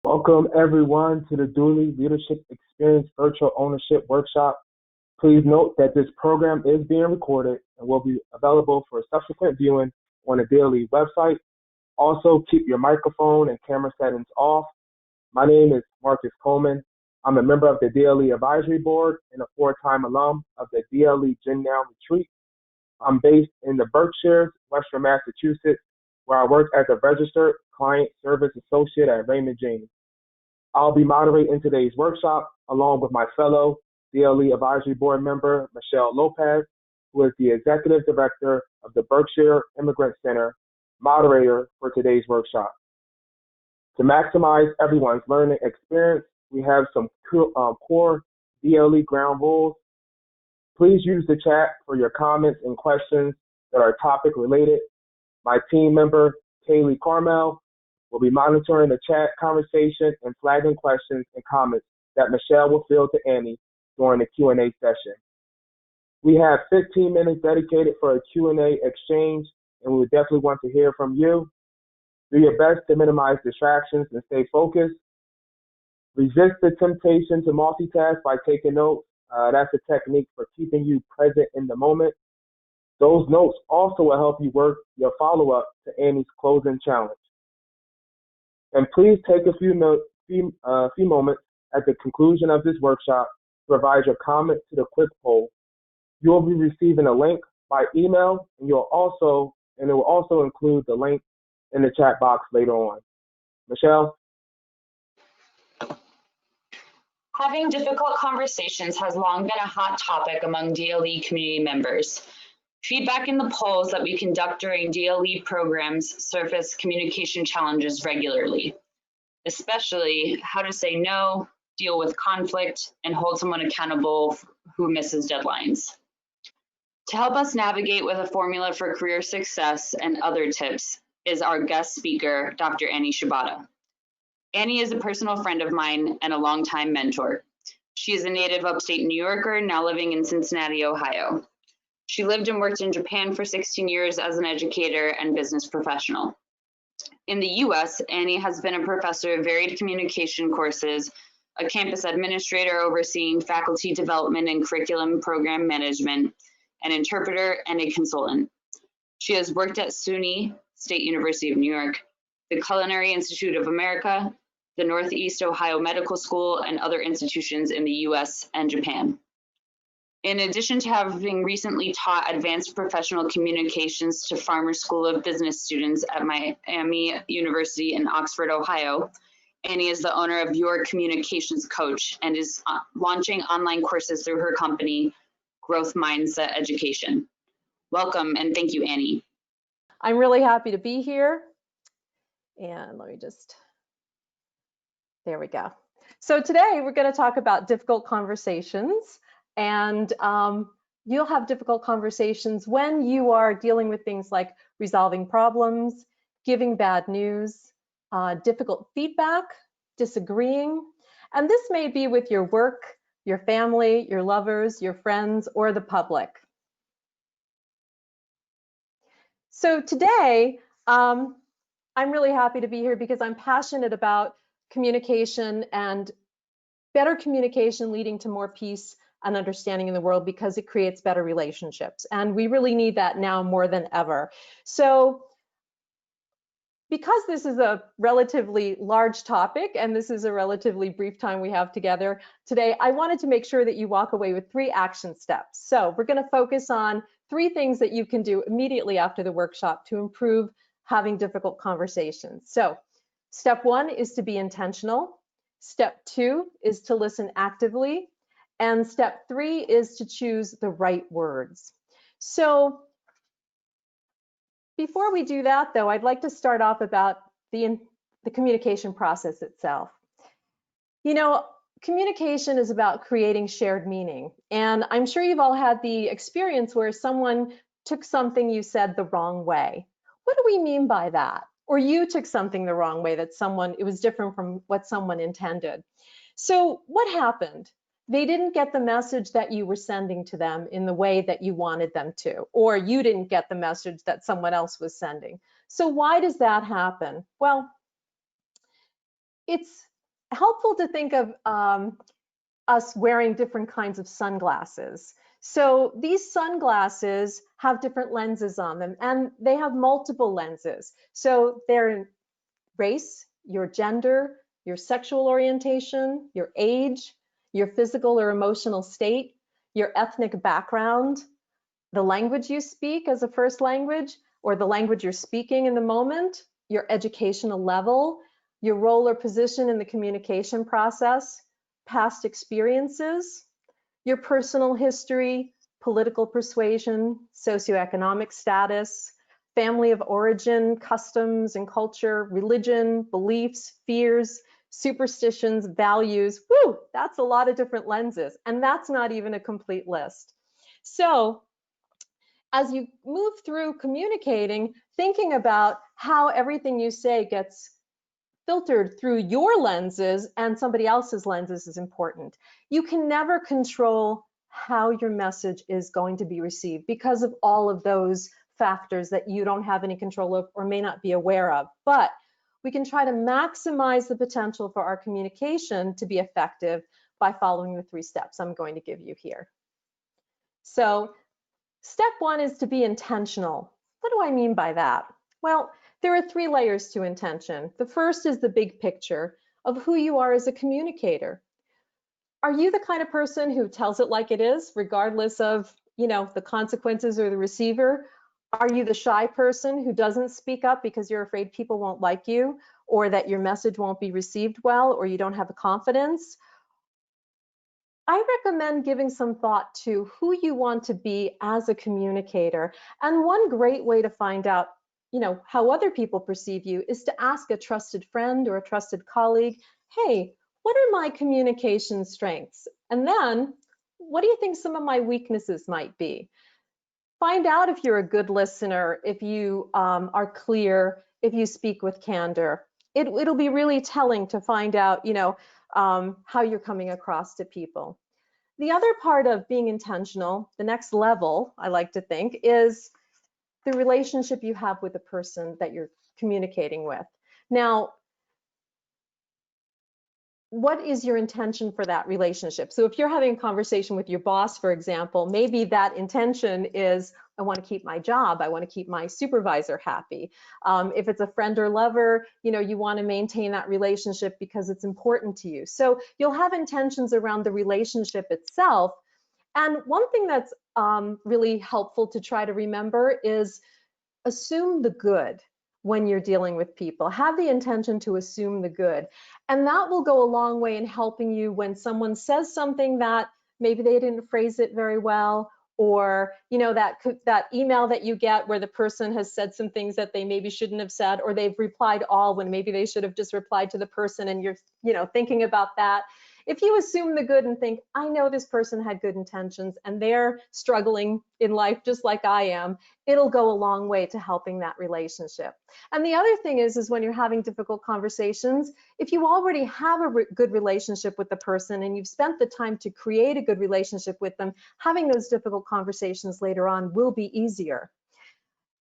Welcome everyone to the DLE Leadership Experience Virtual Ownership Workshop. Please note that this program is being recorded and will be available for subsequent viewing on the DLE website. Also, keep your microphone and camera settings off. My name is Marcus Coleman. I'm a member of the DLE Advisory Board and a four-time alum of the DLE Gen Now Retreat. I'm based in the Berkshires, Western Massachusetts, where I work as a registered client service associate at Raymond James. I'll be moderating today's workshop along with my fellow DLE Advisory Board member, Michelle Lopez, who is the Executive Director of the Berkshire Immigrant Center, moderator for today's workshop. To maximize everyone's learning experience, we have some core DLE ground rules. Please use the chat for your comments and questions that are topic related. My team member, Kaylee Carmel, will be monitoring the chat conversation and flagging questions and comments that Michelle will field to Annie during the Q&A session. We have 15 minutes dedicated for a Q&A exchange, and we would definitely want to hear from you. Do your best to minimize distractions and stay focused. Resist the temptation to multitask by taking notes. That's a technique for keeping you present in the moment. Those notes also will help you work your follow-up to Annie's closing challenge. And please take a few moments at the conclusion of this workshop to provide your comment to the quick poll. You will be receiving a link by email, and it will also include the link in the chat box later on. Michelle? Having difficult conversations has long been a hot topic among DLE community members. Feedback in the polls that we conduct during DLE programs surface communication challenges regularly, especially how to say no, deal with conflict, and hold someone accountable who misses deadlines. To help us navigate with a formula for career success and other tips is our guest speaker, Dr. Annie Shibata. Annie is a personal friend of mine and a longtime mentor. She is a native upstate New Yorker, now living in Cincinnati, Ohio. She lived and worked in Japan for 16 years as an educator and business professional. In the US, Annie has been a professor of varied communication courses, a campus administrator overseeing faculty development and curriculum program management, an interpreter, and a consultant. She has worked at SUNY, State University of New York, the Culinary Institute of America, the Northeast Ohio Medical School, and other institutions in the US and Japan. In addition to having recently taught advanced professional communications to Farmer School of Business students at Miami University in Oxford, Ohio, Annie is the owner of Your Communications Coach and is launching online courses through her company, Growth Mindset Education. Welcome, and thank you, Annie. I'm really happy to be here. And let me there we go. So today we're going to talk about difficult conversations. And you'll have difficult conversations when you are dealing with things like resolving problems, giving bad news, difficult feedback, disagreeing. And this may be with your work, your family, your lovers, your friends, or the public. So today, I'm really happy to be here because I'm passionate about communication and better communication leading to more peace and understanding in the world because it creates better relationships. And we really need that now more than ever. So because this is a relatively large topic and this is a relatively brief time we have together today, I wanted to make sure that you walk away with 3 action steps. So we're going to focus on 3 things that you can do immediately after the workshop to improve having difficult conversations. So step 1 is to be intentional. Step 2 is to listen actively. And step 3 is to choose the right words. So before we do that, though, I'd like to start off about the communication process itself. You know, communication is about creating shared meaning. And I'm sure you've all had the experience where someone took something you said the wrong way. What do we mean by that? Or you took something the wrong way that it was different from what someone intended. So what happened? They didn't get the message that you were sending to them in the way that you wanted them to, or you didn't get the message that someone else was sending. So why does that happen? Well, it's helpful to think of us wearing different kinds of sunglasses. So these sunglasses have different lenses on them, and they have multiple lenses. So they're race, your gender, your sexual orientation, your age, your physical or emotional state, your ethnic background, the language you speak as a first language, or the language you're speaking in the moment, your educational level, your role or position in the communication process, past experiences, your personal history, political persuasion, socioeconomic status, family of origin, customs and culture, religion, beliefs, fears, superstitions, values. Woo, that's a lot of different lenses, and that's not even a complete list. So as you move through communicating, thinking about how everything you say gets filtered through your lenses and somebody else's lenses is important. You can never control how your message is going to be received because of all of those factors that you don't have any control of or may not be aware of. But we can try to maximize the potential for our communication to be effective by following the 3 steps I'm going to give you here. So step 1 is to be intentional. What do I mean by that? Well, there are 3 layers to intention. The first is the big picture of who you are as a communicator. Are you the kind of person who tells it like it is, regardless of, the consequences or the receiver? Are you the shy person who doesn't speak up because you're afraid people won't like you, or that your message won't be received well, or you don't have the confidence? I recommend giving some thought to who you want to be as a communicator. And one great way to find out, how other people perceive you is to ask a trusted friend or a trusted colleague, hey, what are my communication strengths? And then, what do you think some of my weaknesses might be? Find out if you're a good listener, if you are clear, if you speak with candor. It'll be really telling to find out, how you're coming across to people. The other part of being intentional, the next level, I like to think, is the relationship you have with the person that you're communicating with. Now, what is your intention for that relationship? So if you're having a conversation with your boss, for example, maybe that intention is, I want to keep my job. I want to keep my supervisor happy. If it's a friend or lover, you want to maintain that relationship because it's important to you. So you'll have intentions around the relationship itself. And one thing that's really helpful to try to remember is assume the good when you're dealing with people. Have the intention to assume the good. And that will go a long way in helping you when someone says something that maybe they didn't phrase it very well, or that email that you get where the person has said some things that they maybe shouldn't have said, or they've replied all when maybe they should have just replied to the person, and you're thinking about that. If you assume the good and think, I know this person had good intentions and they're struggling in life just like I am, it'll go a long way to helping that relationship. And the other thing is when you're having difficult conversations, if you already have a good relationship with the person and you've spent the time to create a good relationship with them, having those difficult conversations later on will be easier.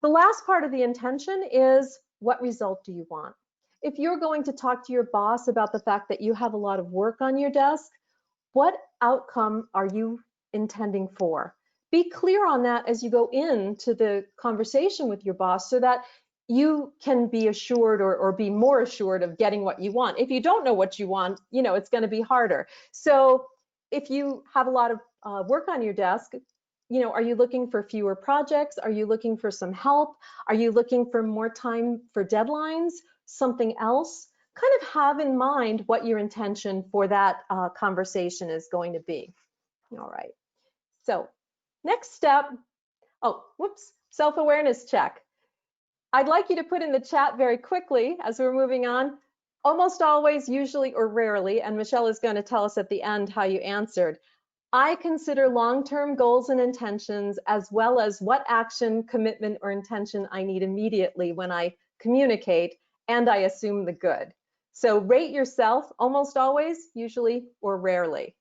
The last part of the intention is, what result do you want? If you're going to talk to your boss about the fact that you have a lot of work on your desk, what outcome are you intending for? Be clear on that as you go into the conversation with your boss so that you can be assured or be more assured of getting what you want. If you don't know what you want, it's going to be harder. So if you have a lot of work on your desk, are you looking for fewer projects? Are you looking for some help? Are you looking for more time for deadlines? Something else? Kind of have in mind what your intention for that conversation is going to be. All right. So next step, self-awareness check. I'd like you to put in the chat very quickly as we're moving on. Almost always, usually, or rarely, and Michelle is going to tell us at the end how you answered. I consider long-term goals and intentions as well as what action, commitment, or intention I need immediately when I communicate, and I assume the good. So rate yourself almost always, usually, or rarely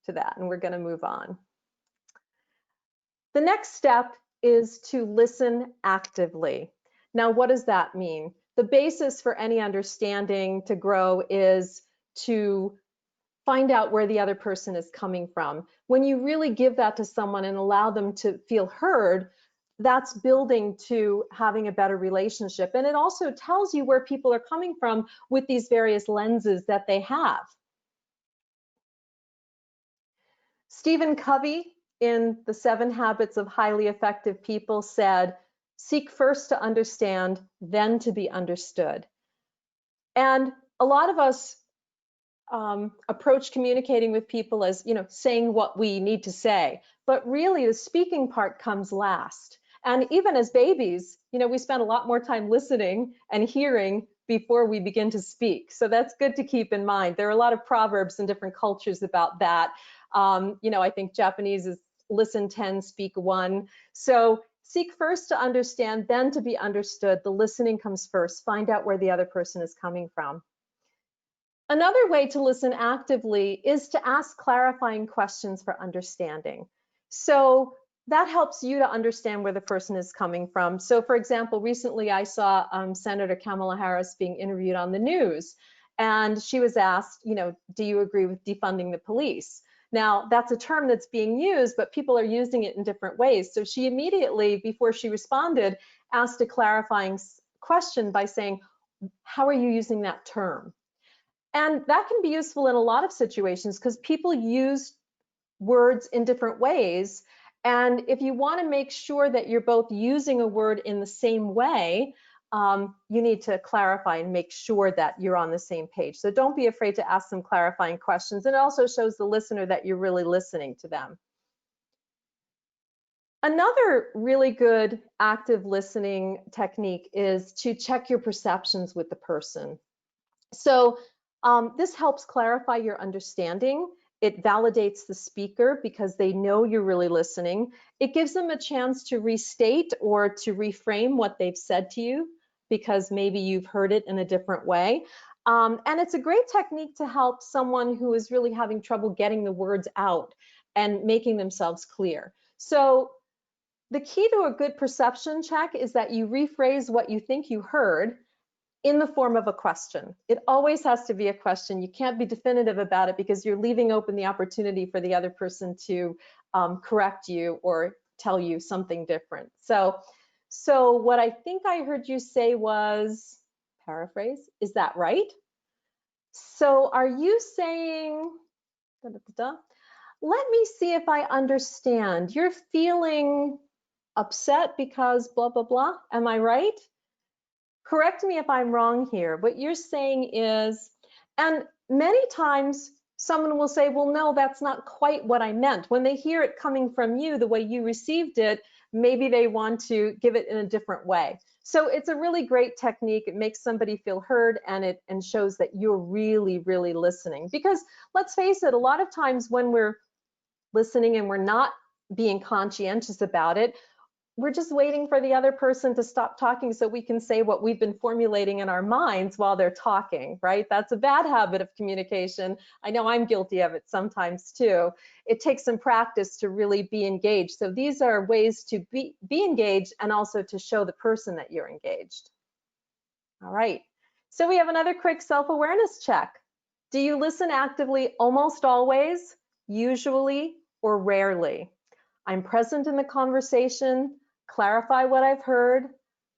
to that, and we're going to move on. The next step is to listen actively. Now, what does that mean? The basis for any understanding to grow is to find out where the other person is coming from. When you really give that to someone and allow them to feel heard, that's building to having a better relationship. And it also tells you where people are coming from with these various lenses that they have. Stephen Covey in The 7 Habits of Highly Effective People said, seek first to understand, then to be understood. And a lot of us approach communicating with people as, saying what we need to say, but really the speaking part comes last. And even as babies, we spend a lot more time listening and hearing before we begin to speak. So that's good to keep in mind. There are a lot of proverbs in different cultures about that. I think Japanese is listen 10, speak 1. So seek first to understand, then to be understood. The listening comes first. Find out where the other person is coming from. Another way to listen actively is to ask clarifying questions for understanding. So that helps you to understand where the person is coming from. So for example, recently I saw Senator Kamala Harris being interviewed on the news, and she was asked, do you agree with defunding the police? Now, that's a term that's being used, but people are using it in different ways. So she immediately, before she responded, asked a clarifying question by saying, how are you using that term? And that can be useful in a lot of situations because people use words in different ways. And if you want to make sure that you're both using a word in the same way, you need to clarify and make sure that you're on the same page. So don't be afraid to ask some clarifying questions. And it also shows the listener that you're really listening to them. Another really good active listening technique is to check your perceptions with the person. So this helps clarify your understanding. It validates the speaker because they know you're really listening. It gives them a chance to restate or to reframe what they've said to you because maybe you've heard it in a different way. And it's a great technique to help someone who is really having trouble getting the words out and making themselves clear. So the key to a good perception check is that you rephrase what you think you heard in the form of a question. It always has to be a question. You can't be definitive about it because you're leaving open the opportunity for the other person to correct you or tell you something different. So what I think I heard you say was, paraphrase, is that right? So are you saying, let me see if I understand. You're feeling upset because blah, blah, blah. Am I right? Correct me if I'm wrong here. What you're saying is, and many times someone will say, well, no, that's not quite what I meant. When they hear it coming from you, the way you received it, maybe they want to give it in a different way. So it's a really great technique. It makes somebody feel heard and shows that you're really, really listening. Because let's face it, a lot of times when we're listening and we're not being conscientious about it, we're just waiting for the other person to stop talking so we can say what we've been formulating in our minds while they're talking, right? That's a bad habit of communication. I know I'm guilty of it sometimes too. It takes some practice to really be engaged. So these are ways to be engaged and also to show the person that you're engaged. All right, so we have another quick self-awareness check. Do you listen actively almost always, usually, or rarely? I'm present in the conversation, clarify what I've heard.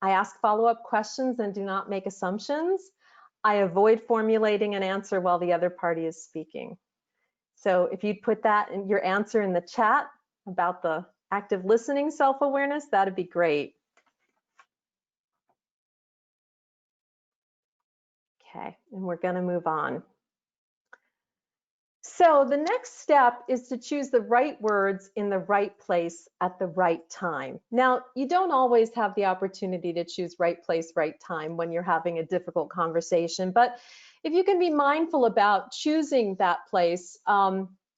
I ask follow-up questions and do not make assumptions. I avoid formulating an answer while the other party is speaking. So if you'd put that in your answer in the chat about the active listening self-awareness, that'd be great. Okay, and we're gonna move on. So the next step is to choose the right words in the right place at the right time. Now, you don't always have the opportunity to choose right place, right time when you're having a difficult conversation, but if you can be mindful about choosing that place,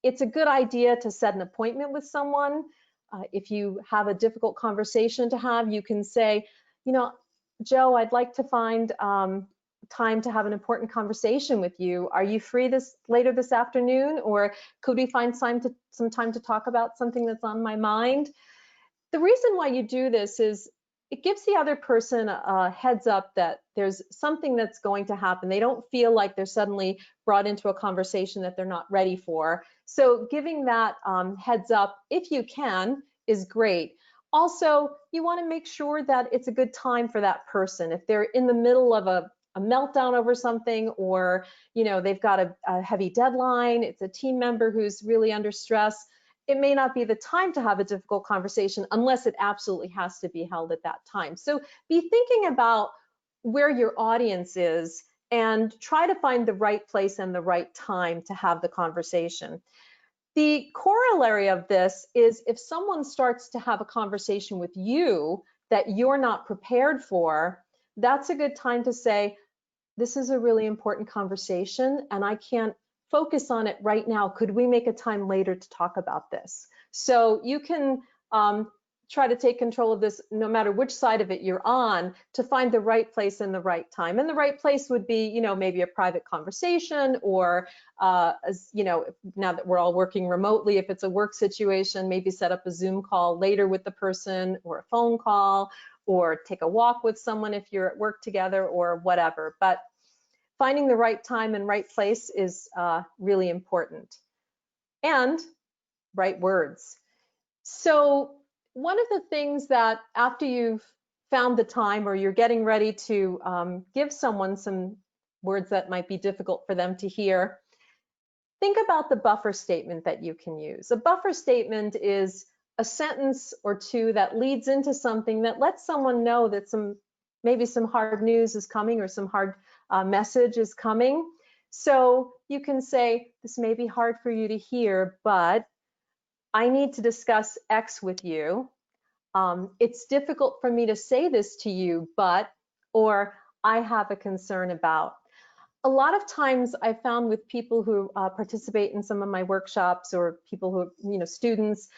it's a good idea to set an appointment with someone. If you have a difficult conversation to have, you can say, Joe, I'd like to find time to have an important conversation with you. Are you free later this afternoon, or could we find some time to talk about something that's on my mind? The reason why you do this is it gives the other person a heads up that there's something that's going to happen. They don't feel like they're suddenly brought into a conversation that they're not ready for. So giving that heads up, if you can, is great. Also, you want to make sure that it's a good time for that person. If they're in the middle of a meltdown over something, or they've got a heavy deadline, it's a team member who's really under stress, it may not be the time to have a difficult conversation unless it absolutely has to be held at that time. So be thinking about where your audience is and try to find the right place and the right time to have the conversation. The corollary of this is if someone starts to have a conversation with you that you're not prepared for, that's a good time to say, this is a really important conversation and I can't focus on it right now. Could we make a time later to talk about this? So you can try to take control of this no matter which side of it you're on, to find the right place and the right time. And the right place would be, maybe a private conversation, or now that we're all working remotely, if it's a work situation, maybe set up a Zoom call later with the person, or a phone call, or take a walk with someone if you're at work together, or whatever. But finding the right time and right place is really important. And right words. So one of the things that after you've found the time, or you're getting ready to give someone some words that might be difficult for them to hear, think about the buffer statement that you can use. A buffer statement is a sentence or two that leads into something that lets someone know that maybe some hard news is coming, or some hard message is coming. So you can say, this may be hard for you to hear, but I need to discuss X with you. It's difficult for me to say this to you, but, or I have a concern about. A lot of times I found with people who participate in some of my workshops, or people who, students,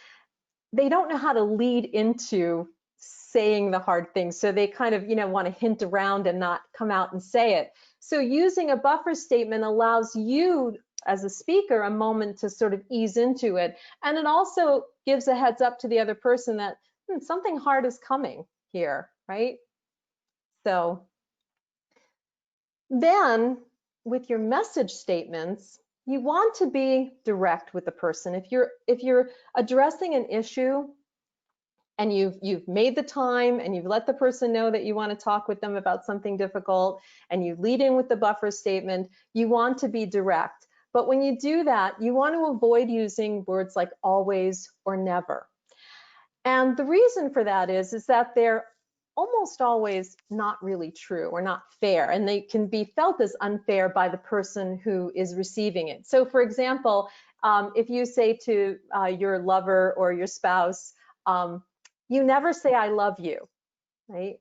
they don't know how to lead into saying the hard things. So they kind of, want to hint around and not come out and say it. So using a buffer statement allows you as a speaker a moment to sort of ease into it. And it also gives a heads up to the other person that something hard is coming here, right? So then with your message statements, you want to be direct with the person. If you're addressing an issue and you've made the time and you've let the person know that you want to talk with them about something difficult, and you lead in with the buffer statement, you want to be direct. But when you do that, you want to avoid using words like always or never. And the reason for that is that they're almost always not really true, or not fair, and they can be felt as unfair by the person who is receiving it. So for example, if you say to your lover or your spouse, you never say I love you, right?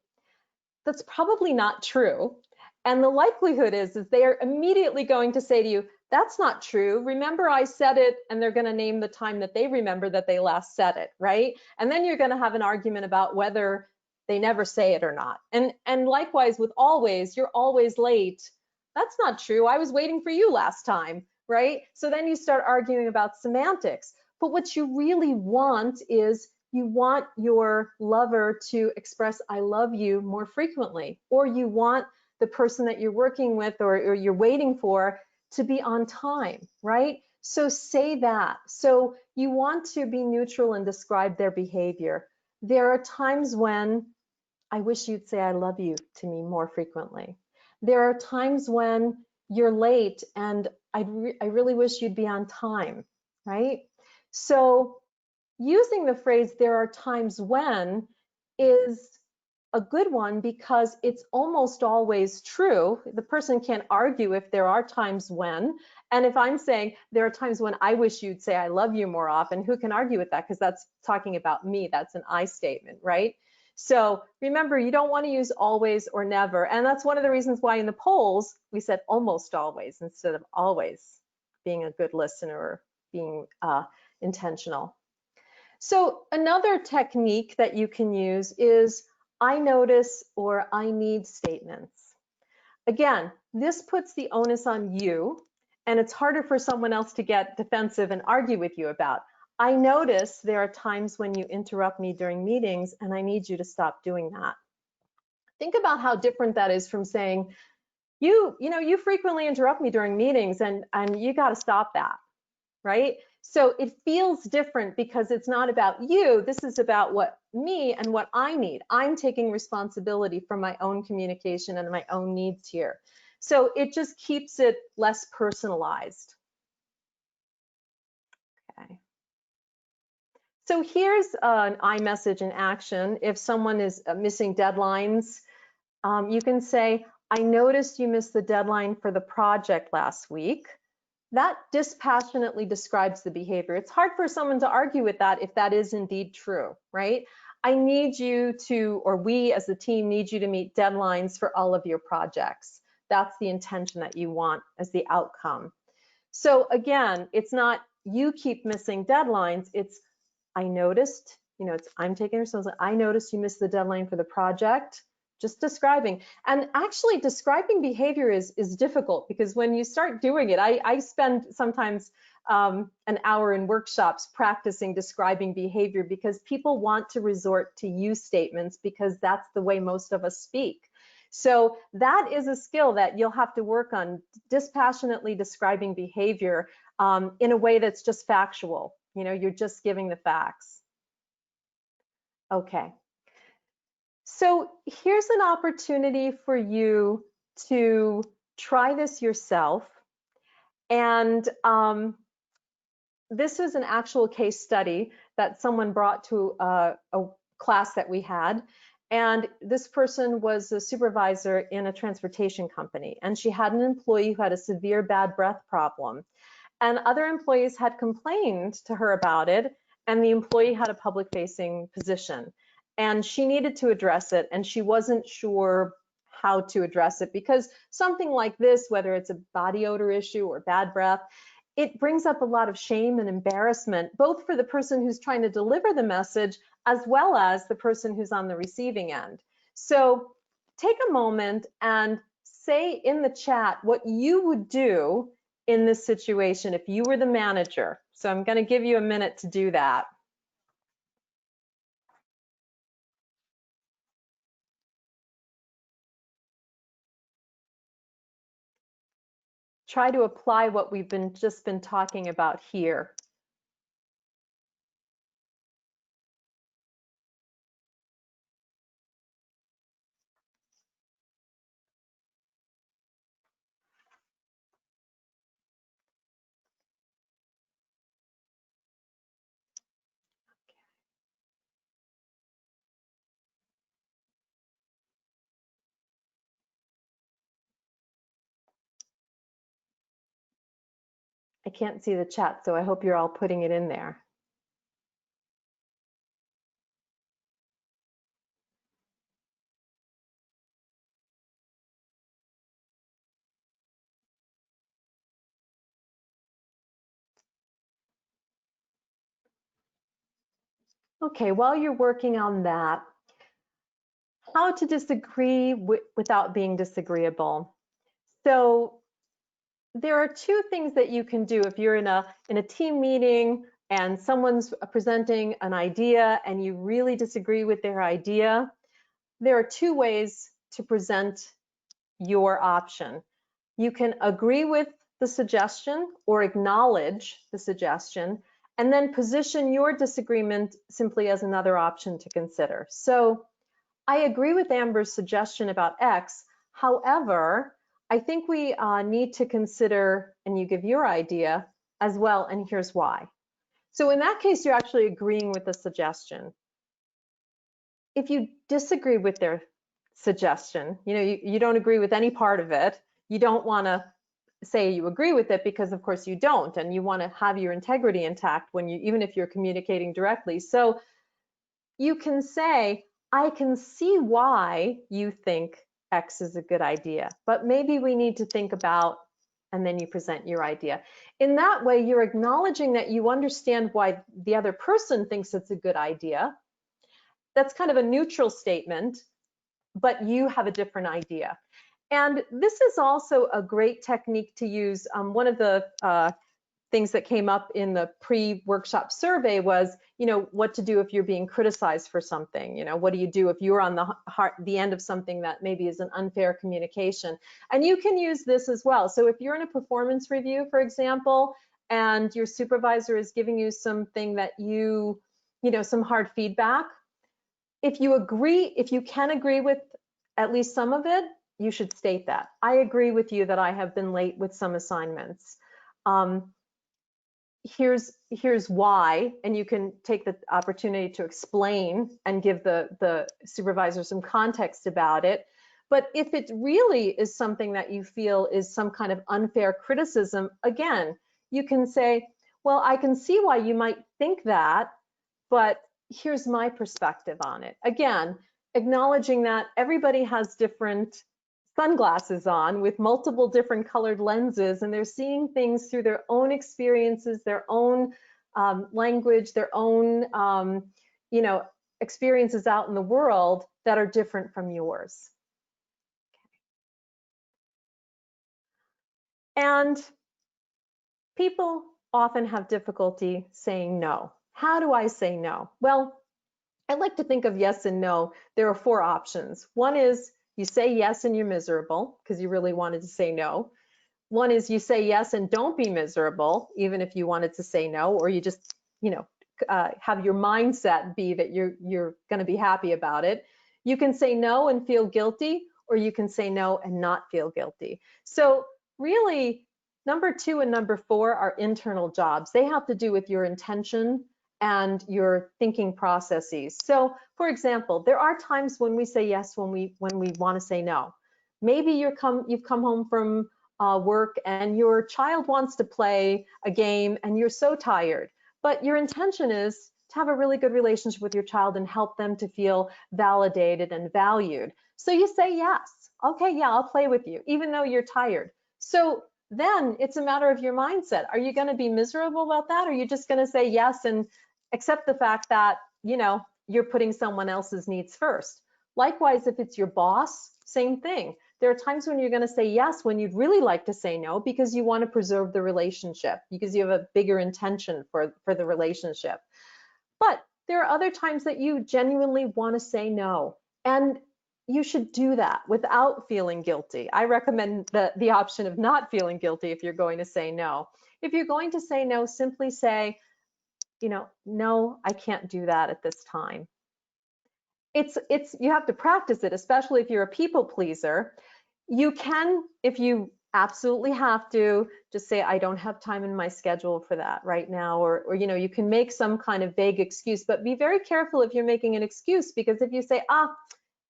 That's probably not true. And the likelihood is they are immediately going to say to you, that's not true. Remember I said it, and they're going to name the time that they remember that they last said it, right? And then you're going to have an argument about whether they never say it or not. And likewise with always, you're always late. That's not true. I was waiting for you last time, right? So then you start arguing about semantics. But what you really want is, you want your lover to express I love you more frequently, or you want the person that you're working with or you're waiting for to be on time, right? So say that. So you want to be neutral and describe their behavior. There are times when I wish you'd say I love you to me more frequently. There are times when you're late and I really wish you'd be on time, right? So using the phrase there are times when is a good one, because it's almost always true. The person can't argue if there are times when. And if I'm saying there are times when I wish you'd say I love you more often, who can argue with that? Because that's talking about me. That's an I statement, right? So remember, you don't want to use always or never. And that's one of the reasons why in the polls we said almost always instead of always, being a good listener or being intentional. So another technique that you can use is I notice or I need statements. Again, this puts the onus on you, and it's harder for someone else to get defensive and argue with you about. I notice there are times when you interrupt me during meetings, and I need you to stop doing that. Think about how different that is from saying, you frequently interrupt me during meetings and you got to stop that, right? So it feels different because it's not about you. This is about me and what I need. I'm taking responsibility for my own communication and my own needs here. So it just keeps it less personalized. Okay. So here's an iMessage in action. If someone is missing deadlines, you can say, I noticed you missed the deadline for the project last week. That dispassionately describes the behavior. It's hard for someone to argue with that if that is indeed true, right? I need you to, or we as a team need you to meet deadlines for all of your projects. That's the intention that you want as the outcome. So again, it's not you keep missing deadlines, it's I noticed, I'm taking responsibility. I noticed you missed the deadline for the project. Just describing. And actually describing behavior is difficult because when you start doing it, I spend sometimes an hour in workshops practicing describing behavior because people want to resort to you statements because that's the way most of us speak. So that is a skill that you'll have to work on, dispassionately describing behavior in a way that's just factual. You're just giving the facts. Okay. So here's an opportunity for you to try this yourself. And this was an actual case study that someone brought to a class that we had. And this person was a supervisor in a transportation company. And she had an employee who had a severe bad breath problem. And other employees had complained to her about it. And the employee had a public-facing position. And she needed to address it, and she wasn't sure how to address it because something like this, whether it's a body odor issue or bad breath, it brings up a lot of shame and embarrassment, both for the person who's trying to deliver the message as well as the person who's on the receiving end. So take a moment and say in the chat what you would do in this situation if you were the manager. So I'm going to give you a minute to do that. Try to apply what we've just been talking about here. I can't see the chat, so I hope you're all putting it in there. Okay, while you're working on that, how to disagree without being disagreeable. So there are two things that you can do if you're in a team meeting and someone's presenting an idea and you really disagree with their idea. There are two ways to present your option. You can agree with the suggestion or acknowledge the suggestion, and then position your disagreement simply as another option to consider. So I agree with Amber's suggestion about X. However, I think we need to consider, and you give your idea as well, and here's why. So in that case, you're actually agreeing with the suggestion. If you disagree with their suggestion, you don't agree with any part of it, you don't want to say you agree with it because of course you don't, and you want to have your integrity intact even if you're communicating directly. So you can say, I can see why you think X is a good idea, but maybe we need to think about, and then you present your idea. In that way, you're acknowledging that you understand why the other person thinks it's a good idea. That's kind of a neutral statement, but you have a different idea. And this is also a great technique to use. One of the things that came up in the pre-workshop survey was, what to do if you're being criticized for something. What do you do if you're on the end of something that maybe is an unfair communication? And you can use this as well. So if you're in a performance review, for example, and your supervisor is giving you something that some hard feedback, if you can agree with at least some of it, you should state that. I agree with you that I have been late with some assignments. Here's why, and you can take the opportunity to explain and give the supervisor some context about it. But if it really is something that you feel is some kind of unfair criticism, again, you can say, well, I can see why you might think that, but here's my perspective on it. Again, acknowledging that everybody has different sunglasses on with multiple different colored lenses, and they're seeing things through their own experiences, their own language, their own experiences out in the world that are different from yours. Okay. And people often have difficulty saying no. How do I say no? Well, I like to think of yes and no. There are 4 options. One is you say yes and you're miserable because you really wanted to say no. One is you say yes and don't be miserable, even if you wanted to say no, or you just, have your mindset be that you're going to be happy about it. You can say no and feel guilty, or you can say no and not feel guilty. So really, number 2 and number 4 are internal jobs. They have to do with your intention and your thinking processes. So, for example, there are times when we say yes when we want to say no. Maybe you've come home from work and your child wants to play a game and you're so tired, but your intention is to have a really good relationship with your child and help them to feel validated and valued. So you say yes. Okay, yeah, I'll play with you, even though you're tired. So then it's a matter of your mindset. Are you going to be miserable about that? Or are you just going to say yes and accept the fact that, you're putting someone else's needs first? Likewise, if it's your boss, same thing. There are times when you're going to say yes when you'd really like to say no because you want to preserve the relationship, because you have a bigger intention for the relationship. But there are other times that you genuinely want to say no, and you should do that without feeling guilty. I recommend the option of not feeling guilty if you're going to say no. If you're going to say no, simply say, no, I can't do that at this time. You have to practice it, especially if you're a people pleaser. You can, if you absolutely have to, just say, I don't have time in my schedule for that right now, or you can make some kind of vague excuse, but be very careful if you're making an excuse, because if you say,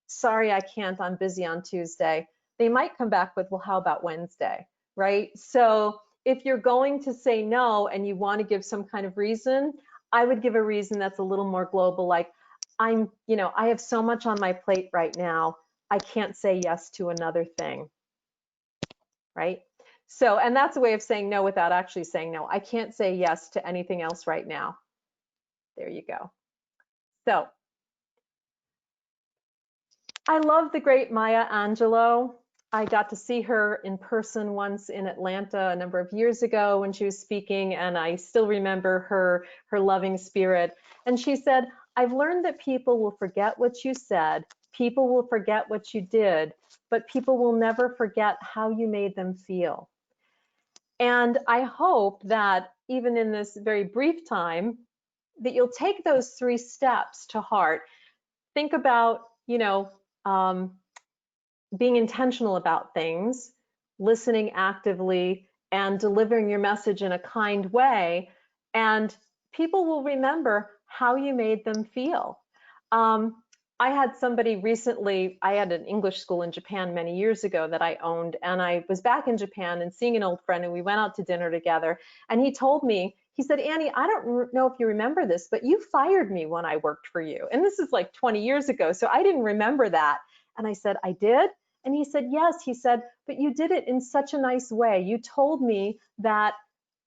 sorry, I can't, I'm busy on Tuesday, they might come back with, well, how about Wednesday, right? So if you're going to say no and you want to give some kind of reason, I would give a reason that's a little more global, like, I have so much on my plate right now, I can't say yes to another thing, right? So, and that's a way of saying no without actually saying no. I can't say yes to anything else right now. There you go. So, I love the great Maya Angelou. I got to see her in person once in Atlanta a number of years ago when she was speaking, and I still remember her loving spirit. And she said, I've learned that people will forget what you said, people will forget what you did, but people will never forget how you made them feel. And I hope that even in this very brief time, that you'll take those 3 steps to heart. Think about, being intentional about things, listening actively, and delivering your message in a kind way, and people will remember how you made them feel. I had somebody recently, I had an English school in Japan many years ago that I owned, and I was back in Japan and seeing an old friend, and we went out to dinner together, and he told me, he said, Annie, I don't know if you remember this, but you fired me when I worked for you. And this is like 20 years ago, so I didn't remember that. And I said, I did? And he said, yes. He said, but you did it in such a nice way. You told me that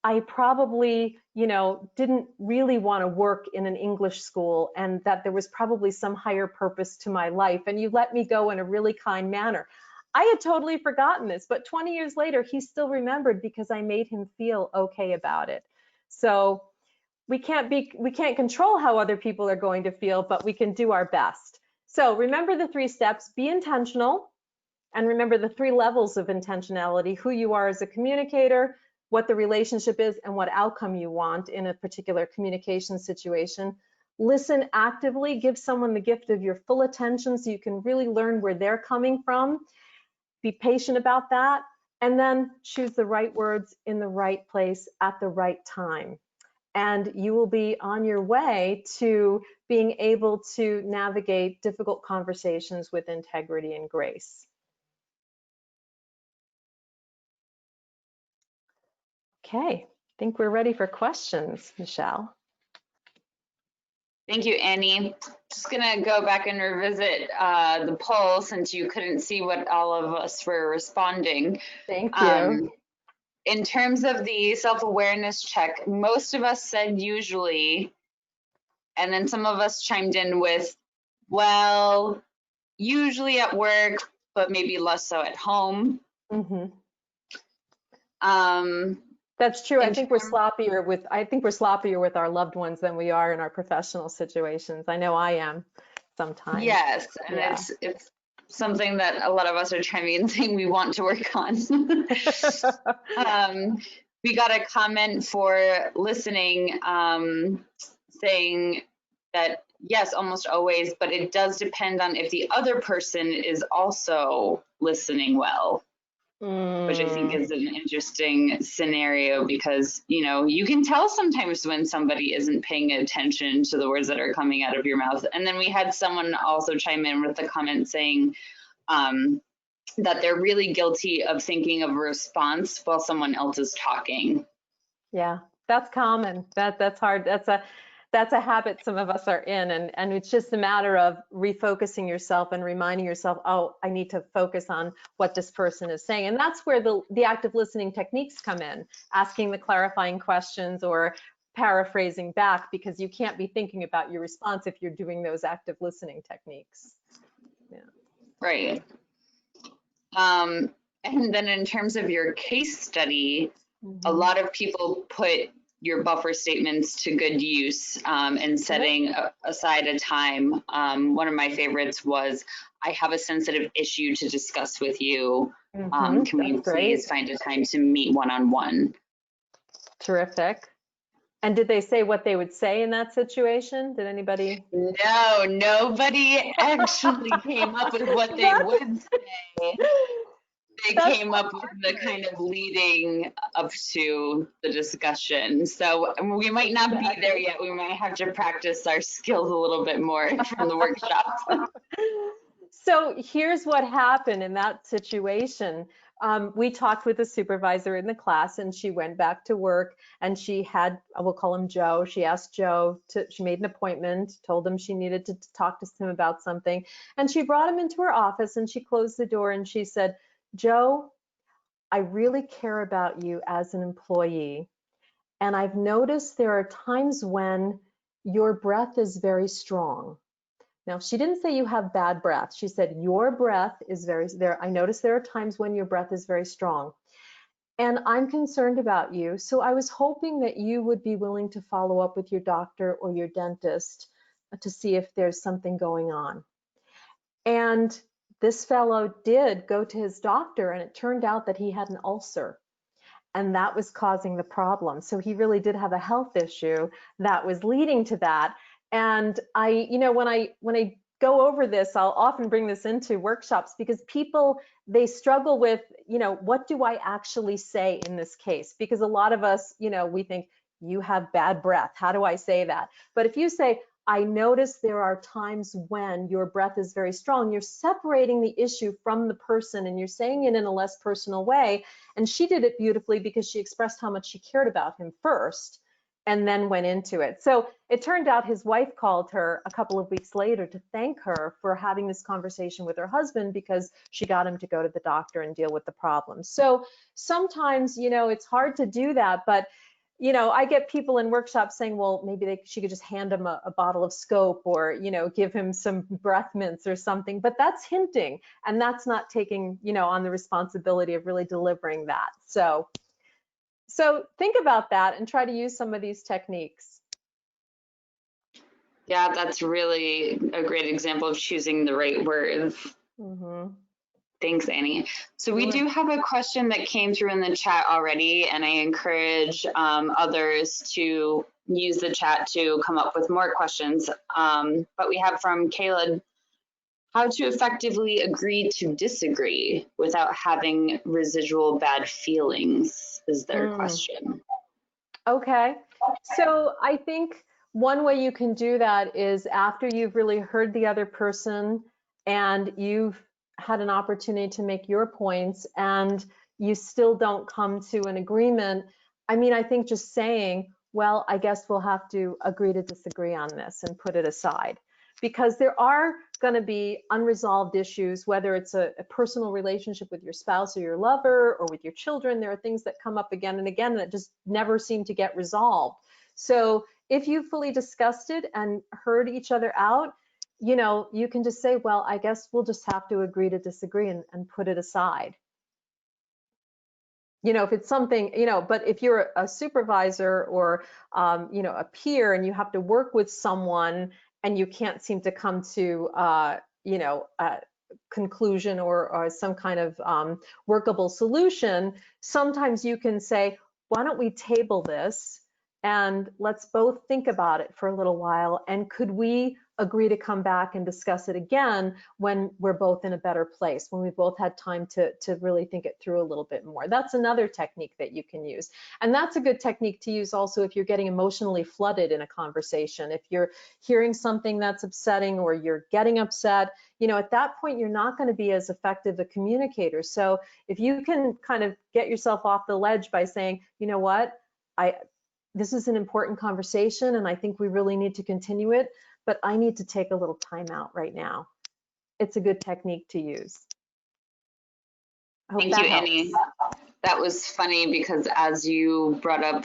I probably, didn't really want to work in an English school, and that there was probably some higher purpose to my life. And you let me go in a really kind manner. I had totally forgotten this, but 20 years later, he still remembered because I made him feel okay about it. So we can't control how other people are going to feel, but we can do our best. So remember the 3 steps: be intentional, and remember the 3 levels of intentionality: who you are as a communicator, what the relationship is, and what outcome you want in a particular communication situation. Listen actively, give someone the gift of your full attention so you can really learn where they're coming from. Be patient about that, and then choose the right words in the right place at the right time. And you will be on your way to being able to navigate difficult conversations with integrity and grace. Okay, I think we're ready for questions, Michelle. Thank you, Annie. Just gonna go back and revisit the poll since you couldn't see what all of us were responding. Thank you. In terms of the self-awareness check, most of us said usually, and then some of us chimed in with, well, usually at work, but maybe less so at home. Mm-hmm. That's true. I think we're sloppier with our loved ones than we are in our professional situations. I know I am sometimes. Yes, and yeah. It's something that a lot of us are chiming in saying we want to work on. We got a comment for listening saying that yes, almost always, but it does depend on if the other person is also listening well. Which I think is an interesting scenario because, you know, you can tell sometimes when somebody isn't paying attention to the words that are coming out of your mouth. And then we had someone also chime in with a comment saying that they're really guilty of thinking of a response while someone else is talking. Yeah, that's common. That's hard. That's a habit some of us are in, and it's just a matter of refocusing yourself and reminding yourself, oh, I need to focus on what this person is saying. And that's where the active listening techniques come in, asking the clarifying questions or paraphrasing back, because you can't be thinking about your response if you're doing those active listening techniques. Yeah. Right. And then in terms of your case study, a lot of people put your buffer statements to good use and setting aside a time. One of my favorites was, I have a sensitive issue to discuss with you. Can we please find a time to meet one-on-one? Terrific. And did they say what they would say in that situation? Did anybody? No, nobody actually came up with what they would say. They came up with the kind of leading up to the discussion. So we might not be there yet. We might have to practice our skills a little bit more from the workshop. So here's what happened in that situation. We talked with the supervisor in the class, and she went back to work, and she had, we'll call him Joe. She asked Joe she made an appointment, told him she needed to talk to him about something. And she brought him into her office, and she closed the door, and she said, Joe, I really care about you as an employee. And I've noticed there are times when your breath is very strong. Now, she didn't say you have bad breath. She said your breath is I noticed there are times when your breath is very strong. And I'm concerned about you. So I was hoping that you would be willing to follow up with your doctor or your dentist to see if there's something going on. And this fellow did go to his doctor, and it turned out that he had an ulcer, and that was causing the problem. So he really did have a health issue that was leading to that. And when I go over this, I'll often bring this into workshops because people, they struggle with, what do I actually say in this case? Because a lot of us, we think you have bad breath. How do I say that? But if you say, I notice there are times when your breath is very strong, you're separating the issue from the person, and you're saying it in a less personal way. And she did it beautifully because she expressed how much she cared about him first and then went into it. So it turned out his wife called her a couple of weeks later to thank her for having this conversation with her husband because she got him to go to the doctor and deal with the problem. So sometimes, it's hard to do that, but you know, I get people in workshops saying, well, maybe she could just hand him a bottle of scope, or, you know, give him some breath mints or something, but that's hinting, and that's not taking, you know, on the responsibility of really delivering that. So think about that and try to use some of these techniques. Yeah, that's really a great example of choosing the right words. Mm-hmm. Thanks, Annie. So we do have a question that came through in the chat already, and I encourage others to use the chat to come up with more questions. But we have from Caleb, how to effectively agree to disagree without having residual bad feelings is their question. Okay, so I think one way you can do that is after you've really heard the other person and you've had an opportunity to make your points and you still don't come to an agreement. I mean, I think just saying, well, I guess we'll have to agree to disagree on this and put it aside, because there are going to be unresolved issues, whether it's a personal relationship with your spouse or your lover or with your children. There are things that come up again and again that just never seem to get resolved. So if you fully discussed it and heard each other out, you know, you can just say, well, I guess we'll just have to agree to disagree and put it aside. You know, if it's something, you know, but if you're a supervisor or, you know, a peer and you have to work with someone and you can't seem to come to, you know, a conclusion or some kind of workable solution, sometimes you can say, why don't we table this and let's both think about it for a little while, and could we agree to come back and discuss it again when we're both in a better place, when we both had time to really think it through a little bit more. That's another technique that you can use. And that's a good technique to use also if you're getting emotionally flooded in a conversation. If you're hearing something that's upsetting or you're getting upset, you know, at that point, you're not going to be as effective a communicator. So if you can kind of get yourself off the ledge by saying, you know what, this is an important conversation and I think we really need to continue it, but I need to take a little time out right now. It's a good technique to use. Thank you, Annie. That was funny because as you brought up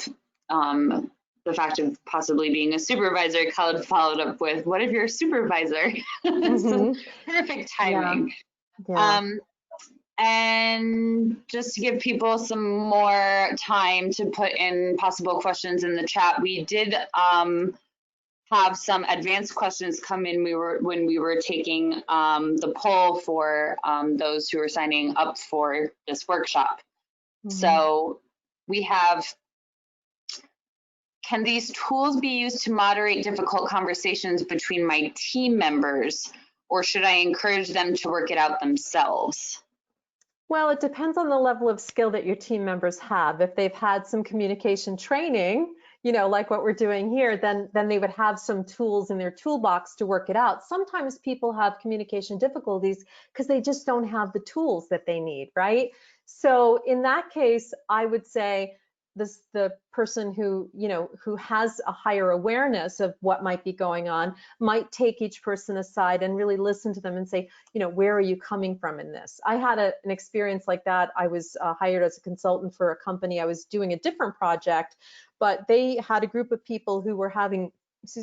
the fact of possibly being a supervisor, Khaled followed up with, what if you're a supervisor? So perfect timing. Yeah. And just to give people some more time to put in possible questions in the chat, we did have some advanced questions come in when we were taking the poll for those who are signing up for this workshop. So we have, can these tools be used to moderate difficult conversations between my team members, or should I encourage them to work it out themselves? Well, it depends on the level of skill that your team members have. If they've had some communication training, you know, like what we're doing here, then they would have some tools in their toolbox to work it out. Sometimes people have communication difficulties because they just don't have the tools that they need, right? So in that case, I would say the person who, you know, who has a higher awareness of what might be going on might take each person aside and really listen to them and say, you know, where are you coming from in this? I had an experience like that. I was hired as a consultant for a company. I was doing a different project, but they had a group of people who were having,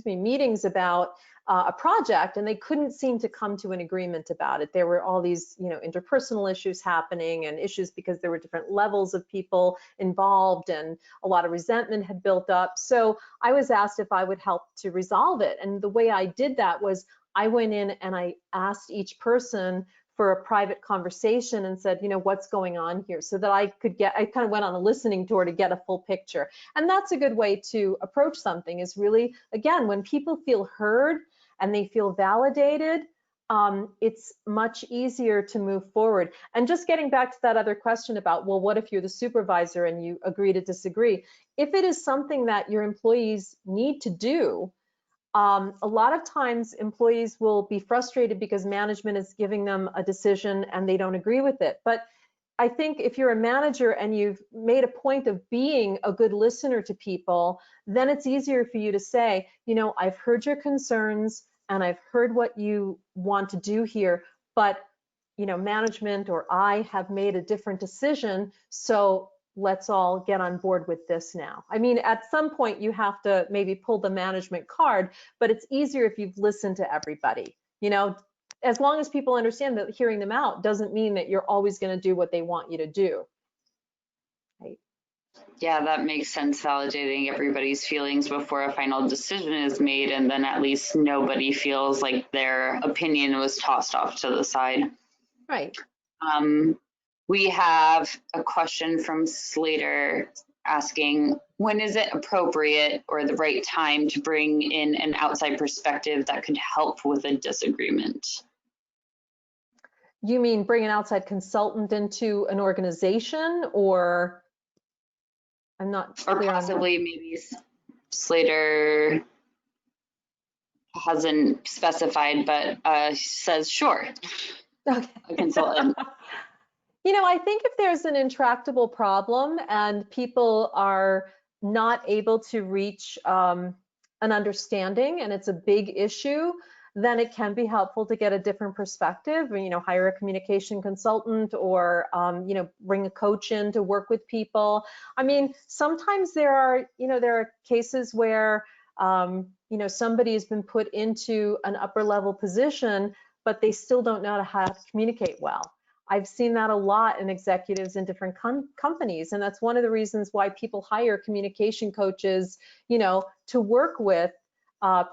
meetings about a project, and they couldn't seem to come to an agreement about it. There were all these, you know, interpersonal issues happening and issues because there were different levels of people involved and a lot of resentment had built up. So I was asked if I would help to resolve it. And the way I did that was I went in and I asked each person for a private conversation and said, you know, what's going on here, so that I kind of went on a listening tour to get a full picture. And that's a good way to approach something, is really, again, when people feel heard and they feel validated, it's much easier to move forward. And just getting back to that other question about, well, what if you're the supervisor and you agree to disagree? If it is something that your employees need to do, a lot of times employees will be frustrated because management is giving them a decision and they don't agree with it. But I think if you're a manager and you've made a point of being a good listener to people, then it's easier for you to say, you know, I've heard your concerns and I've heard what you want to do here, but, you know, management or I have made a different decision. So let's all get on board with this now. I mean, at some point you have to maybe pull the management card, but it's easier if you've listened to everybody. You know, as long as people understand that hearing them out doesn't mean that you're always going to do what they want you to do. Right? Yeah, that makes sense, validating everybody's feelings before a final decision is made, and then at least nobody feels like their opinion was tossed off to the side. Right. We have a question from Slater asking, when is it appropriate or the right time to bring in an outside perspective that could help with a disagreement? You mean bring an outside consultant into an organization, or I'm not clear or possibly on that. Maybe Slater hasn't specified, but says sure. Okay. A consultant. You know, I think if there's an intractable problem and people are not able to reach an understanding and it's a big issue, then it can be helpful to get a different perspective, you know, hire a communication consultant or, you know, bring a coach in to work with people. I mean, sometimes there are cases where, you know, somebody has been put into an upper level position, but they still don't know how to communicate well. I've seen that a lot in executives in different companies, and that's one of the reasons why people hire communication coaches, you know, to work with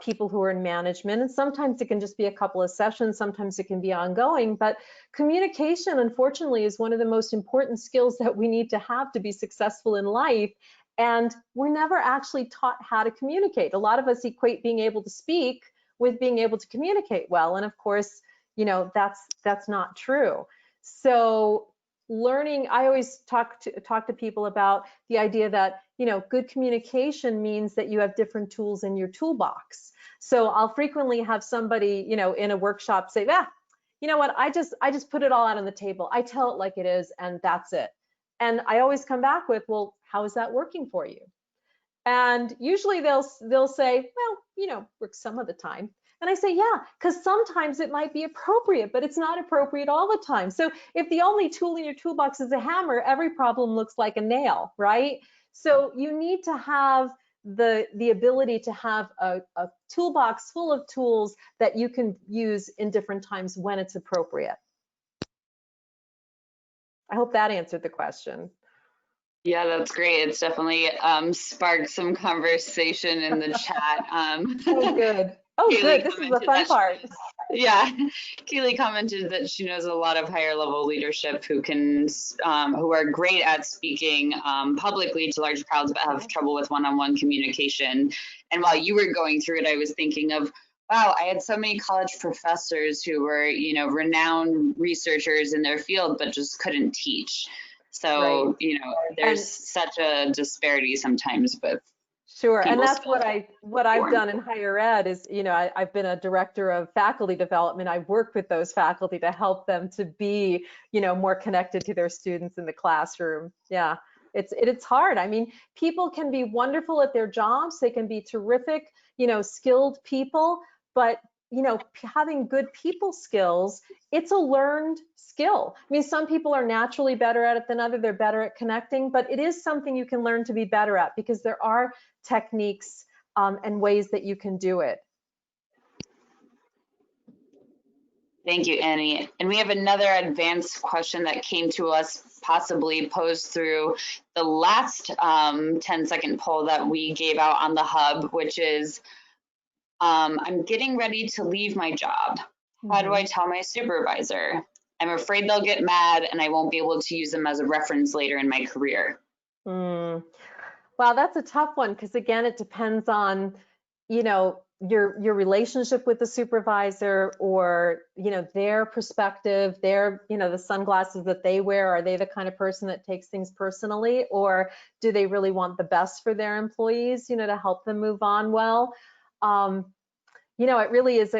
people who are in management. And sometimes it can just be a couple of sessions, sometimes it can be ongoing, but communication, unfortunately, is one of the most important skills that we need to have to be successful in life. And we're never actually taught how to communicate. A lot of us equate being able to speak with being able to communicate well. And of course, you know, that's not true. So learning, I always talk to people about the idea that, you know, good communication means that you have different tools in your toolbox. So I'll frequently have somebody, you know, in a workshop say, you know what, I just put it all out on the table. I tell it like it is, and that's it. And I always come back with, well, how is that working for you? And usually they'll say, well, you know, works some of the time. And I say, yeah, because sometimes it might be appropriate, but it's not appropriate all the time. So if the only tool in your toolbox is a hammer, every problem looks like a nail, right? So you need to have the ability to have a toolbox full of tools that you can use in different times when it's appropriate. I hope that answered the question. Yeah, that's great. It's definitely sparked some conversation in the chat. Oh, good. Oh, Kaylee good. This is the fun part. Yeah, Kaylee commented that she knows a lot of higher level leadership who are great at speaking publicly to large crowds, but have trouble with one-on-one communication. And while you were going through it, I was thinking of, wow, I had so many college professors who were, you know, renowned researchers in their field, but just couldn't teach. So, right. You know, there's such a disparity sometimes with Sure, and that's what I've done in higher ed is, you know, I've been a director of faculty development. I've worked with those faculty to help them to be, you know, more connected to their students in the classroom. Yeah, it's hard. I mean, people can be wonderful at their jobs. They can be terrific, you know, skilled people, but you know, having good people skills, it's a learned skill. I mean, some people are naturally better at it than others. They're better at connecting, but it is something you can learn to be better at because there are techniques and ways that you can do it. Thank you, Annie. And we have another advanced question that came to us, possibly posed through the last 10-second poll that we gave out on the hub, which is, I'm getting ready to leave my job. How do I tell my supervisor? I'm afraid they'll get mad and I won't be able to use them as a reference later in my career. Well, that's a tough one because again, it depends on, you know, your relationship with the supervisor or, you know, their perspective, their, you know, the sunglasses that they wear. Are they the kind of person that takes things personally, or do they really want the best for their employees, you know, to help them move on well? You know, it really is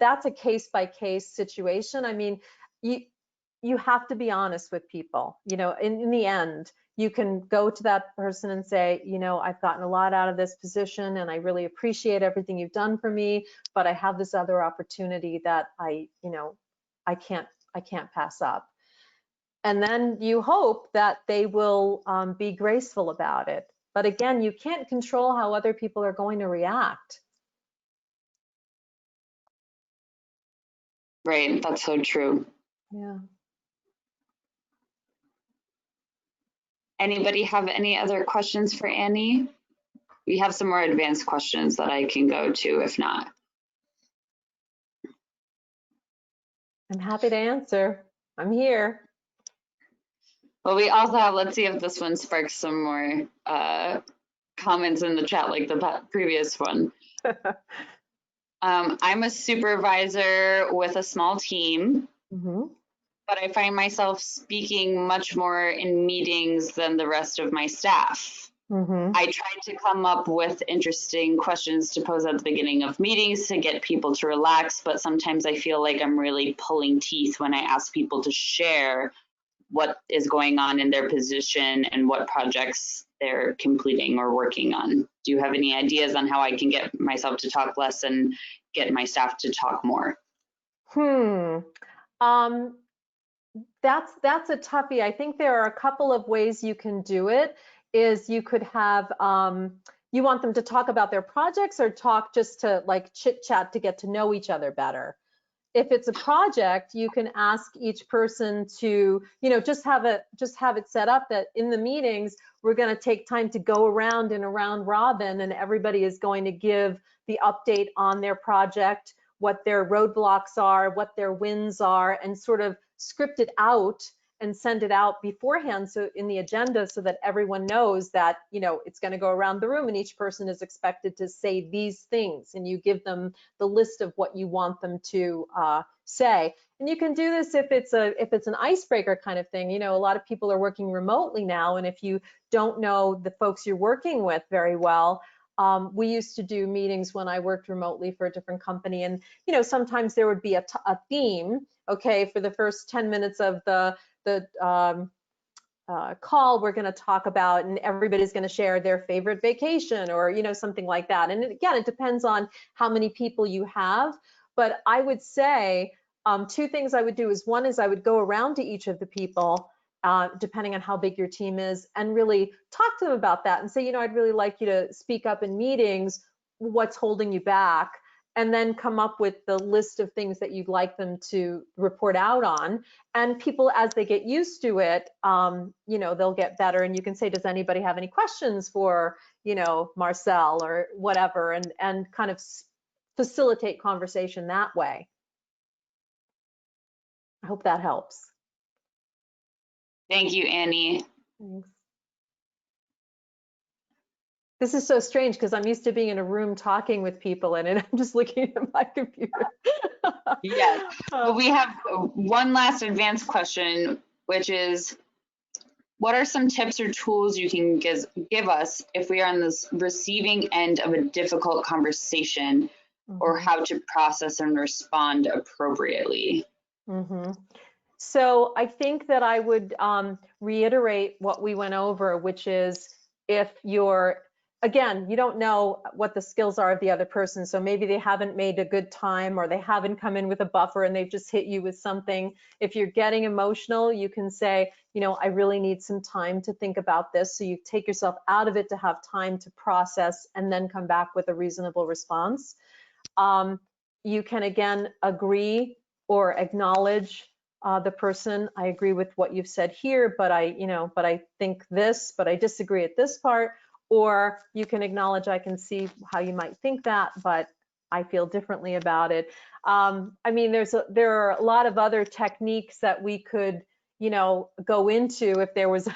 that's a case by case situation. I mean, you have to be honest with people, you know, in the end, you can go to that person and say, you know, I've gotten a lot out of this position and I really appreciate everything you've done for me, but I have this other opportunity that I can't pass up. And then you hope that they will be graceful about it. But again, you can't control how other people are going to react. Right, that's so true. Yeah. Anybody have any other questions for Annie? We have some more advanced questions that I can go to if not. I'm happy to answer. I'm here. Well, we also have, let's see if this one sparks some more comments in the chat like the previous one. I'm a supervisor with a small team, but I find myself speaking much more in meetings than the rest of my staff. I tried to come up with interesting questions to pose at the beginning of meetings to get people to relax, but sometimes I feel like I'm really pulling teeth when I ask people to share what is going on in their position and what projects they're completing or working on. Do you have any ideas on how I can get myself to talk less and get my staff to talk more? That's a toughie. I think there are a couple of ways you can do it. Is you could have, you want them to talk about their projects or talk just to like chit chat to get to know each other better? If it's a project, you can ask each person to, just have it set up that in the meetings, we're going to take time to go around in a round robin and everybody is going to give the update on their project, what their roadblocks are, what their wins are, and sort of script it out and send it out beforehand so in the agenda so that everyone knows that it's going to go around the room and each person is expected to say these things, and you give them the list of what you want them to say. And you can do this if it's an icebreaker kind of thing. A lot of people are working remotely now, and if you don't know the folks you're working with very well, we used to do meetings when I worked remotely for a different company, and sometimes there would be a theme. Okay, for the first 10 minutes of the call, we're going to talk about, and everybody's going to share their favorite vacation or something like that. And again, it depends on how many people you have, but I would say two things I would do is, one is I would go around to each of the people depending on how big your team is, and really talk to them about that and say, I'd really like you to speak up in meetings, what's holding you back, and then come up with the list of things that you'd like them to report out on. And people, as they get used to it, they'll get better. And you can say, does anybody have any questions for, Marcel or whatever, and kind of facilitate conversation that way. I hope that helps. Thank you, Annie. Thanks. This is so strange because I'm used to being in a room talking with people and I'm just looking at my computer. Yes. Well, we have one last advanced question, which is, what are some tips or tools you can give us if we are on this receiving end of a difficult conversation, or how to process and respond appropriately? So I think that I would reiterate what we went over, which is, if you're, again, you don't know what the skills are of the other person, so maybe they haven't made a good time or they haven't come in with a buffer and they've just hit you with something. If you're getting emotional, you can say, I really need some time to think about this. So you take yourself out of it to have time to process and then come back with a reasonable response. You can, again, agree or acknowledge the person. I agree with what you've said here, but I think this, but I disagree at this part. Or you can acknowledge, I can see how you might think that, but I feel differently about it. I mean, there are a lot of other techniques that we could, go into if there was,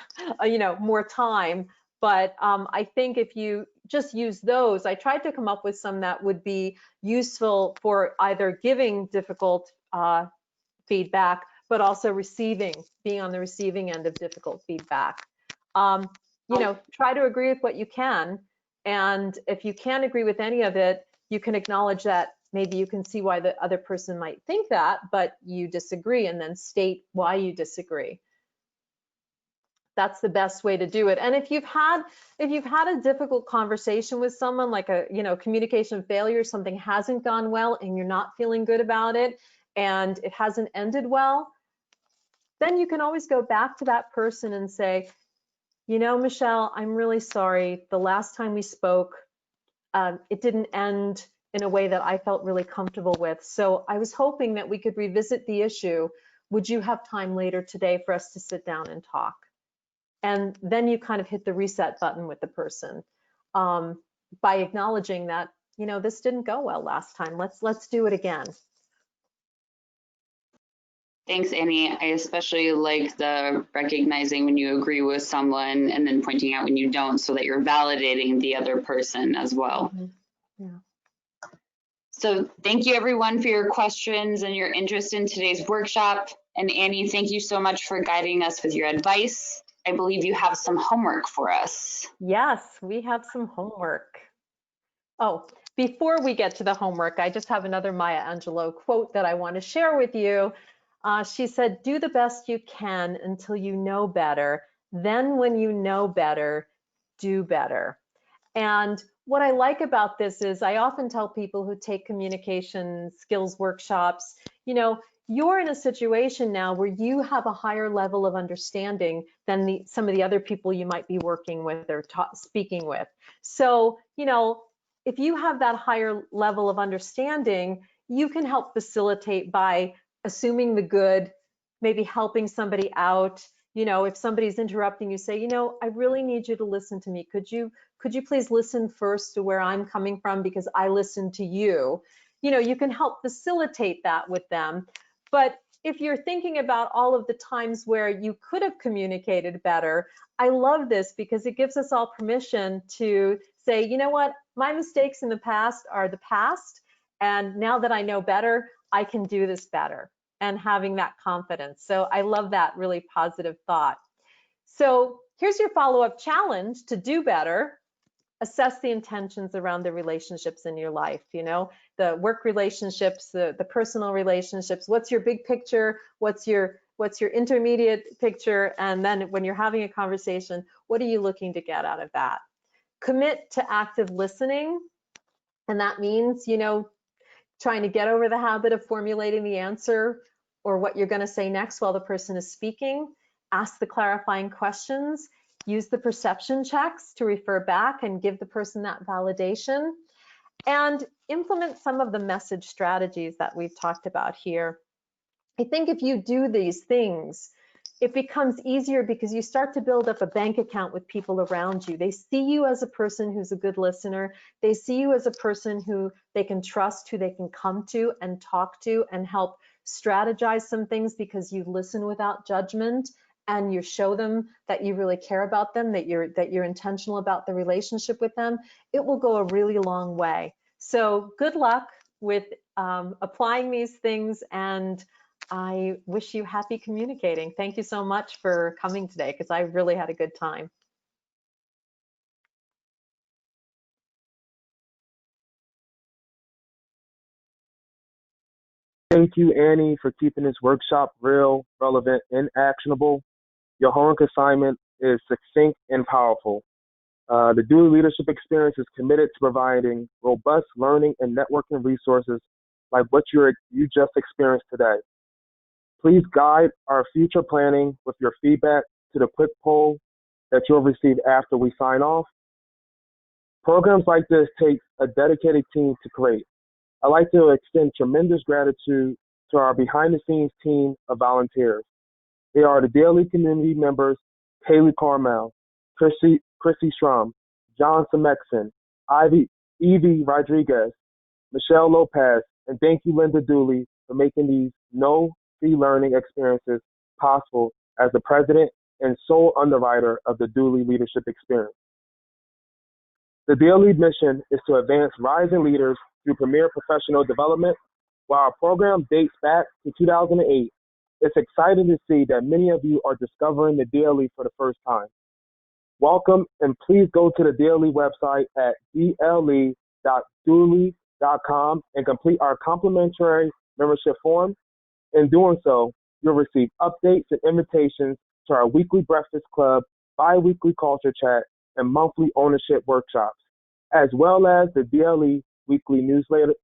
more time. But I think if you just use those, I tried to come up with some that would be useful for either giving difficult feedback, but also being on the receiving end of difficult feedback. Try to agree with what you can. And if you can't agree with any of it, you can acknowledge that maybe you can see why the other person might think that, but you disagree, and then state why you disagree. That's the best way to do it. And if you've had a difficult conversation with someone, like a communication failure, something hasn't gone well and you're not feeling good about it and it hasn't ended well, then you can always go back to that person and say, you know, Michelle, I'm really sorry. The last time we spoke, it didn't end in a way that I felt really comfortable with. So I was hoping that we could revisit the issue. Would you have time later today for us to sit down and talk? And then you kind of hit the reset button with the person by acknowledging that, you know, this didn't go well last time. Let's do it again. Thanks, Annie. I especially like the recognizing when you agree with someone and then pointing out when you don't, so that you're validating the other person as well. Mm-hmm. Yeah. So thank you everyone for your questions and your interest in today's workshop. And Annie, thank you so much for guiding us with your advice. I believe you have some homework for us. Yes, we have some homework. Oh, before we get to the homework, I just have another Maya Angelou quote that I want to share with you. She said, do the best you can until you know better. Then when you know better, do better. And what I like about this is I often tell people who take communication skills workshops, you know, you're in a situation now where you have a higher level of understanding than some of the other people you might be working with or speaking with. So, you know, if you have that higher level of understanding, you can help facilitate by assuming the good, maybe helping somebody out. You know, if somebody's interrupting you, say, you know, I really need you to listen to me. Could you please listen first to where I'm coming from, because I listen to you. You know, you can help facilitate that with them. But if you're thinking about all of the times where you could have communicated better, I love this because it gives us all permission to say, you know what, my mistakes in the past are the past. And now that I know better, I can do this better, and having that confidence. So I love that really positive thought. So here's your follow-up challenge to do better. Assess the intentions around the relationships in your life, you know, the work relationships, the personal relationships. What's your big picture? What's your intermediate picture? And then when you're having a conversation, what are you looking to get out of that? Commit to active listening. And that means, you know, trying to get over the habit of formulating the answer or what you're going to say next while the person is speaking. Ask the clarifying questions. Use the perception checks to refer back and give the person that validation. And implement some of the message strategies that we've talked about here. I think if you do these things, it becomes easier because you start to build up a bank account with people around you. They see you as a person who's a good listener. They see you as a person who they can trust, who they can come to and talk to and help strategize some things because you listen without judgment and you show them that you really care about them, that you're intentional about the relationship with them. It will go a really long way. So good luck with applying these things, and I wish you happy communicating. Thank you so much for coming today, because I really had a good time. Thank you, Annie, for keeping this workshop real, relevant, and actionable. Your homework assignment is succinct and powerful. The Dual Leadership Experience is committed to providing robust learning and networking resources like what you just experienced today. Please guide our future planning with your feedback to the quick poll that you'll receive after we sign off. Programs like this take a dedicated team to create. I'd like to extend tremendous gratitude to our behind-the-scenes team of volunteers. They are the DLE community members, Kaylee Carmel, Chrissy Strum, John Semexon, Evie Rodriguez, Michelle Lopez, and thank you, Linda Dooley, for making these no-fee learning experiences possible as the president and sole underwriter of the Dooley Leadership Experience. The DLE mission is to advance rising leaders through premier professional development. While our program dates back to 2008, it's exciting to see that many of you are discovering the DLE for the first time. Welcome, and please go to the DLE website at tle.dooley.com and complete our complimentary membership form. In doing so, you'll receive updates and invitations to our weekly breakfast club, bi-weekly culture chat, and monthly ownership workshops, as well as the DLE weekly newsletter,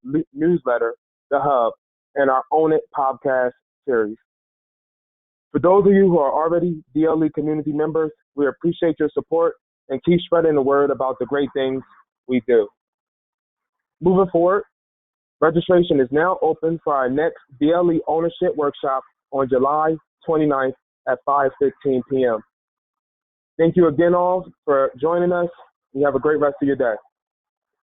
The Hub, and our Own It podcast series. For those of you who are already DLE community members, we appreciate your support and keep spreading the word about the great things we do. Moving forward, registration is now open for our next DLE ownership workshop on July 29th at 5:15 p.m. Thank you again all for joining us. You have a great rest of your day.